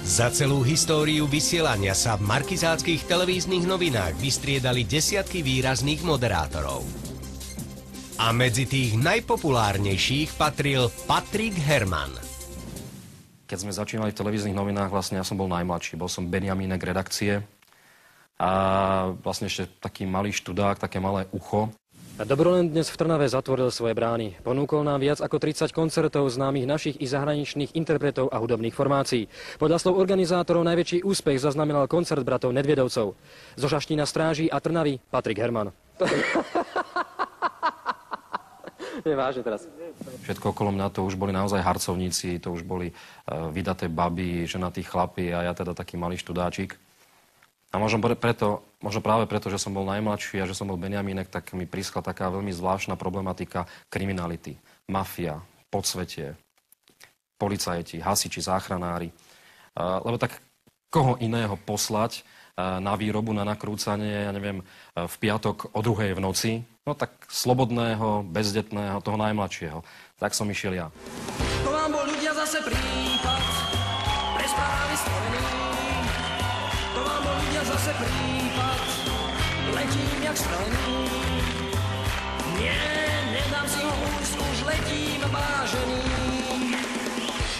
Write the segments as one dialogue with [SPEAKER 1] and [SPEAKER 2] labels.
[SPEAKER 1] Za celú históriu vysielania sa v markizáckých televíznych novinách vystriedali desiatky výrazných moderátorov. A medzi tých najpopulárnejších patril Patrik Herman.
[SPEAKER 2] Keď sme začínali v televíznych novinách, vlastne ja som bol najmladší. Bol som Benjamínek redakcie a vlastne ešte taký malý študák, také malé ucho.
[SPEAKER 3] Dobrolen dnes v Trnave zatvoril svoje brány. Ponúkol nám viac ako 30 koncertov známych našich i zahraničných interpretov a hudobných formácií. Podľa slov organizátorov najväčší úspech zaznamenal koncert bratov Nedviedovcov. Zo Šaštína stráží a Trnavy Patrik Herman. Nevážne teraz.
[SPEAKER 2] Všetko okolo mňa to už boli naozaj harcovníci, to už boli vydaté baby, ženatí chlapi a ja teda taký malý študáčik. A možno práve preto, že som bol najmladší a že som bol Benjamínek, tak mi prišla taká veľmi zvláštna problematika kriminality. Mafia, podsvetie, policajti, hasiči, záchranári. Lebo tak koho iného poslať na výrobu, na nakrúcanie, ja neviem, v piatok o 2:00 v noci? No tak slobodného, bezdetného, toho najmladšieho. Tak som išiel ja.
[SPEAKER 4] To vám bol ľudia zase prípad pre správy stvorený. To vám bol ľudia zase prípad, letím jak strelený. Nie, nedám si ho už letím vážený.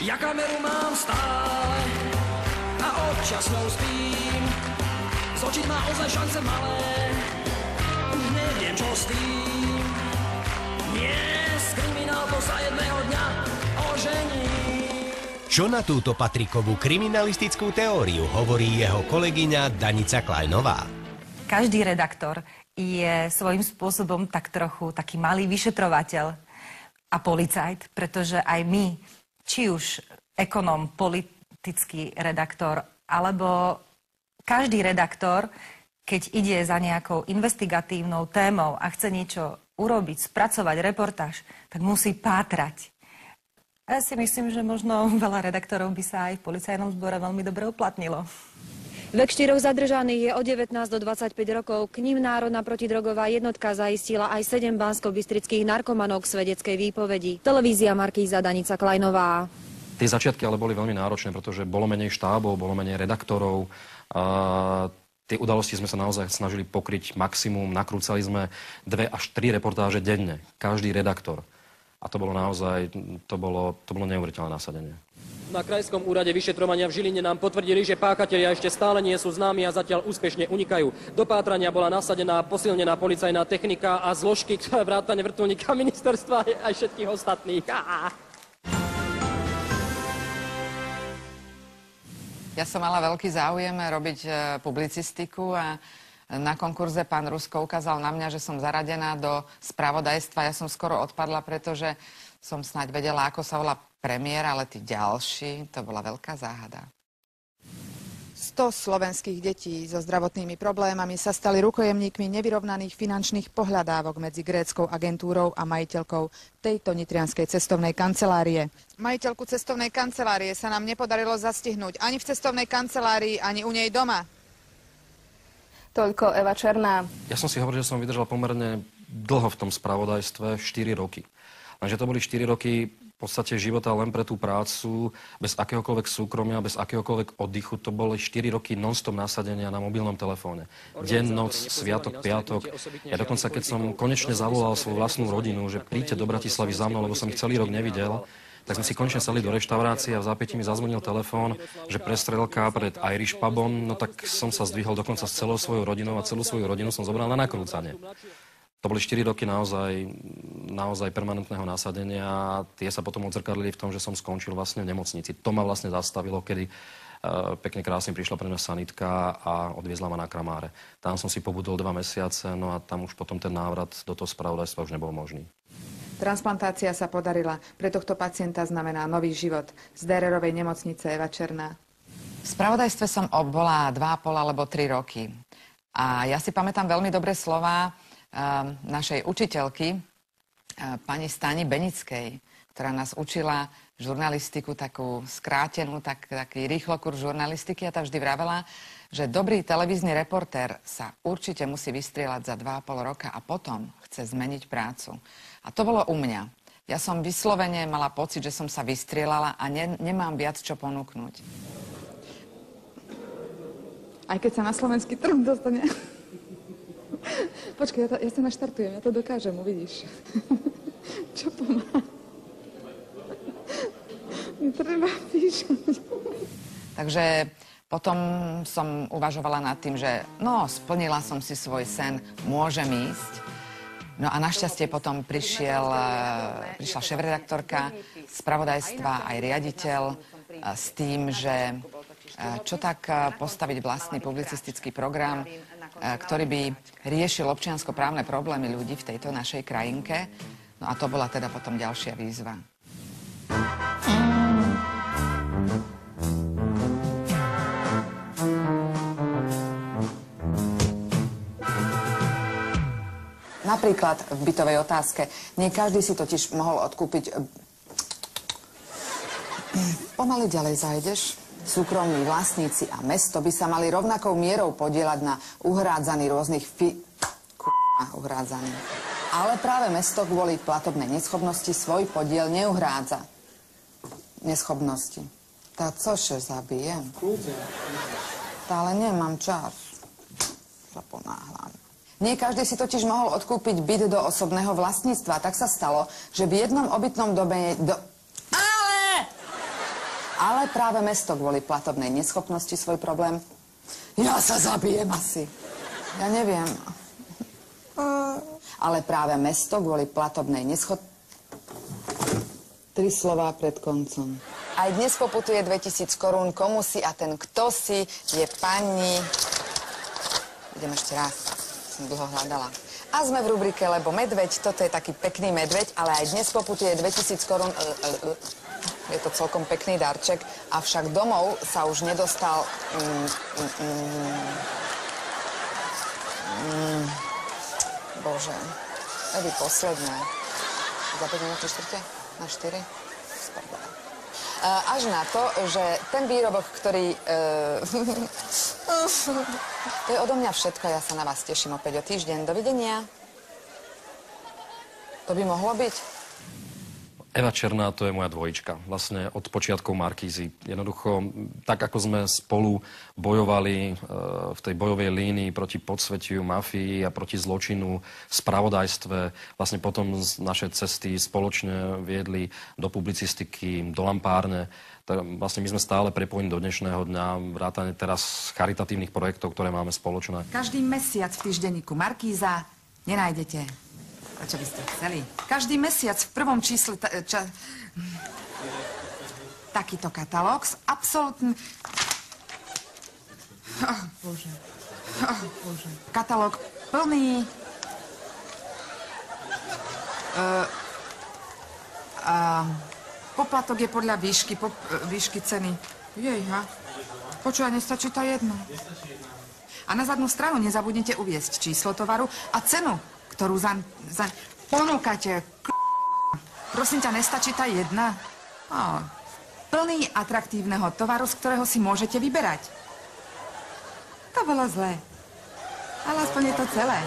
[SPEAKER 4] Ja kameru mám stále a občas ňou spím. Z očí má ozaj šance malé, už neviem čo s tým. Nie, z kriminálkou sa jedného dňa ožení.
[SPEAKER 1] Čo na túto Patrikovú kriminalistickú teóriu hovorí jeho kolegyňa Danica Klajnová?
[SPEAKER 5] Každý redaktor je svojím spôsobom tak trochu taký malý vyšetrovateľ a policajt, pretože aj my, či už ekonom, politický redaktor, alebo každý redaktor, keď ide za nejakou investigatívnou témou a chce niečo urobiť, spracovať reportáž, tak musí pátrať. A ja si myslím, že možno veľa redaktorov by sa aj v policajnom zbore veľmi dobre uplatnilo.
[SPEAKER 6] Vek 4 zadržaných je od 19 do 25 rokov. K ním Národná protidrogová jednotka zaistila aj 7 banskobystrických narkomanov k svedeckej výpovedi. Televízia Markíza, Danica Klajnová.
[SPEAKER 2] Tie začiatky ale boli veľmi náročné, pretože bolo menej štábov, bolo menej redaktorov. Tie udalosti sme sa naozaj snažili pokryť maximum. Nakrúcali sme 2 až 3 reportáže denne. Každý redaktor. A to bolo naozaj, to bolo neuveriteľné nasadenie.
[SPEAKER 3] Na Krajskom úrade vyšetrovania v Žiline nám potvrdili, že páchatelia ešte stále nie sú známi a zatiaľ úspešne unikajú. Do pátrania bola nasadená posilnená policajná technika a zložky vrátane vrtuľníka ministerstva aj všetkých ostatných.
[SPEAKER 7] Ja som mala veľký záujem robiť publicistiku a na konkurze pán Rusko ukázal na mňa, že som zaradená do spravodajstva. Ja som skoro odpadla, pretože som snáď vedela, ako sa volá premiér, ale tí ďalší, to bola veľká záhada.
[SPEAKER 8] 100 slovenských detí so zdravotnými problémami sa stali rukojemníkmi nevyrovnaných finančných pohľadávok medzi gréckou agentúrou a majiteľkou tejto nitrianskej cestovnej kancelárie. Majiteľku cestovnej kancelárie sa nám nepodarilo zastihnúť ani v cestovnej kancelárii, ani u nej doma.
[SPEAKER 6] Toľko Eva Černá.
[SPEAKER 2] Ja som si hovoril, že som vydržal pomerne dlho v tom spravodajstve, 4 roky. Lenže to boli 4 roky v podstate života len pre tú prácu, bez akéhokoľvek súkromia, bez akéhokoľvek oddychu. To boli 4 roky non-stop nasadenia na mobilnom telefóne. Deň, noc, sviatok, piatok. Ja dokonca, keď som konečne zavolal svoju vlastnú rodinu, že príďte do Bratislavy za mnou, lebo som ich celý rok nevidel, tak sme si konečne sadli do reštaurácie a v zápätí mi zazvonil telefón, že prestrelka pred Irish pubom, no tak som sa zdvihol dokonca s celou svojou rodinou a celú svoju rodinu som zobral na nakrúcanie. To boli 4 roky naozaj permanentného nasadenia a tie sa potom odzrkadlili v tom, že som skončil vlastne v nemocnici. To ma vlastne zastavilo, kedy pekne krásne prišla pre mňa sanitka a odviezla ma na Kramáre. Tam som si pobudol 2 mesiace, no a tam už potom ten návrat do toho spravodajstva už nebol možný.
[SPEAKER 8] Transplantácia sa podarila. Pre tohto pacienta znamená nový život. Z Dererovej nemocnice Eva Černá.
[SPEAKER 7] V spravodajstve som bola 2,5 alebo 3 roky. A ja si pamätám veľmi dobré slová našej učiteľky, pani Stani Benickej, ktorá nás učila žurnalistiku, takú skrátenú, taký rýchlo kurz žurnalistiky a tá vždy vravela, že dobrý televízny reportér sa určite musí vystrieľať za 2,5 roka a potom chce zmeniť prácu. A to bolo u mňa. Ja som vyslovene mala pocit, že som sa vystrieľala a nemám viac čo ponúknuť.
[SPEAKER 8] Aj keď sa na slovenský trh dostane. Počkaj, ja sa naštartujem, ja to dokážem, uvidíš. Čo pomáha? Treba píšať.
[SPEAKER 7] Takže potom som uvažovala nad tým, že splnila som si svoj sen, môžem ísť. No a našťastie potom prišla šéfredaktorka spravodajstva, aj riaditeľ s tým, že čo tak postaviť vlastný publicistický program, ktorý by riešil občiansko-právne problémy ľudí v tejto našej krajinke. No a to bola teda potom ďalšia výzva. Napríklad v bytovej otázke. Nie každý si totiž mohol odkúpiť... Pomaly ďalej zajdeš. Súkromní vlastníci a mesto by sa mali rovnakou mierou podieľať na uhrádzaní rôznych uhrádzaní. Ale práve mesto kvôli platobnej neschopnosti svoj podiel neuhrádza. Neschopnosti. Tá cože zabijem? Ale nemám čas. Zaponáhľam. Nie každý si totiž mohol odkúpiť byt do osobného vlastníctva. Tak sa stalo, že v jednom obytnom dobe... Ale práve mesto kvôli platobnej neschopnosti svoj problém... Ja sa zabijem asi. Ja neviem. Ale práve mesto kvôli platobnej neschopnosti... 3 slová pred koncom. Aj dnes poputuje 2000 korún. Komu si a ten kto si je pani... Idem ešte raz. Som dlho hľadala. A sme v rubrike Lebo medveď. Toto je taký pekný medveď, ale aj dnes poputuje 2000 korún. Je to celkom pekný darček, avšak domov sa už nedostal... Bože, to by posledné. Za 5 minút 4? Na 4? Sprdele. Až na to, že ten výrobok, ktorý... To je odo mňa všetko, ja sa na vás teším opäť o týždeň. Dovidenia. To by mohlo byť?
[SPEAKER 2] Eva Černá, to je moja dvojička. Vlastne od počiatkov Markízy. Jednoducho, tak ako sme spolu bojovali v tej bojovej línii proti podsvetiu, mafii a proti zločinu, spravodajstve, vlastne potom naše cesty spoločne viedli do publicistiky, do lampárne. Vlastne my sme stále prepojení do dnešného dňa, vrátane teraz charitatívnych projektov, ktoré máme spoločné.
[SPEAKER 8] Každý mesiac v týždenníku Markíza nenájdete. Čo by ste chceli? Každý mesiac v prvom čísle... Takýto katalóg s absolútnym... Bože. Bože. Katalóg plný... Poplatok je podľa výšky ceny. Jejha. Počúva, nestačí tá jedna. A na zadnú stranu nezabudnite uviesť číslo tovaru a cenu, ktorú ponúkate. Prosím ťa, nestačí tá jedna? Plný atraktívneho tovaru, z ktorého si môžete vyberať. To bolo zlé. Ale aspoň je to celé.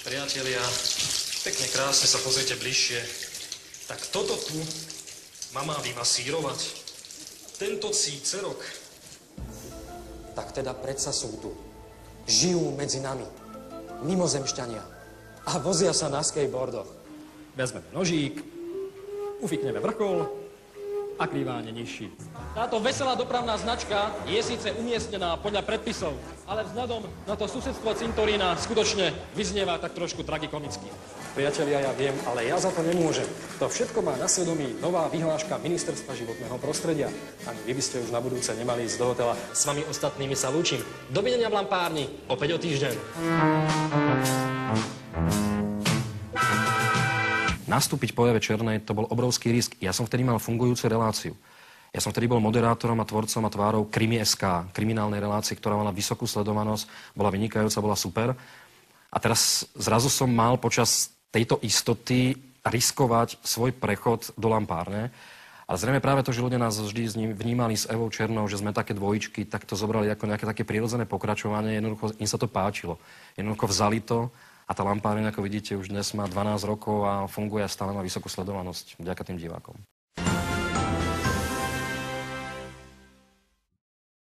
[SPEAKER 9] Priatelia, pekne krásne sa pozrite bližšie. Tak toto tu ma má vymasírovať. Tento cícerok.
[SPEAKER 3] Tak teda predsa sú tu. Žijú medzi nami. Mimozemšťania. A vozia sa na skateboardoch. Vezmeme nožík, ufikneme vrchol a krýváne nižší. Táto veselá dopravná značka je síce umiestnená podľa predpisov, ale vzhľadom na to susedstvo cintorína skutočne vyznieva tak trošku tragikomicky. Priatelia, ja viem, ale ja za to nemôžem. To všetko má na svedomí nová vyhláška Ministerstva životného prostredia. Ani vy by ste už na budúce nemali ísť do hotela. S vami ostatnými sa lúčim. Dovidenia v lampárni, opäť o týždeň.
[SPEAKER 2] Nastúpiť po Eve Černej, to bol obrovský risk. Ja som vtedy mal fungujúcu reláciu. Ja som vtedy bol moderátorom a tvorcom a tvárou Krimi.sk, kriminálnej relácie, ktorá mala vysokú sledovanosť, bola vynikajúca, bola super. A teraz zrazu som mal počas tejto istoty riskovať svoj prechod do lampárne. Ale zrejme práve to, že ľudia nás vždy vnímali s Evou Černou, že sme také dvojičky, tak to zobrali ako nejaké také prirodzené pokračovanie. Jednoducho im sa to páčilo. Jednoducho vzali to. A tá lampárna, ako vidíte, už dnes má 12 rokov a funguje a stále má vysokú sledovanosť vďaka tým divákom.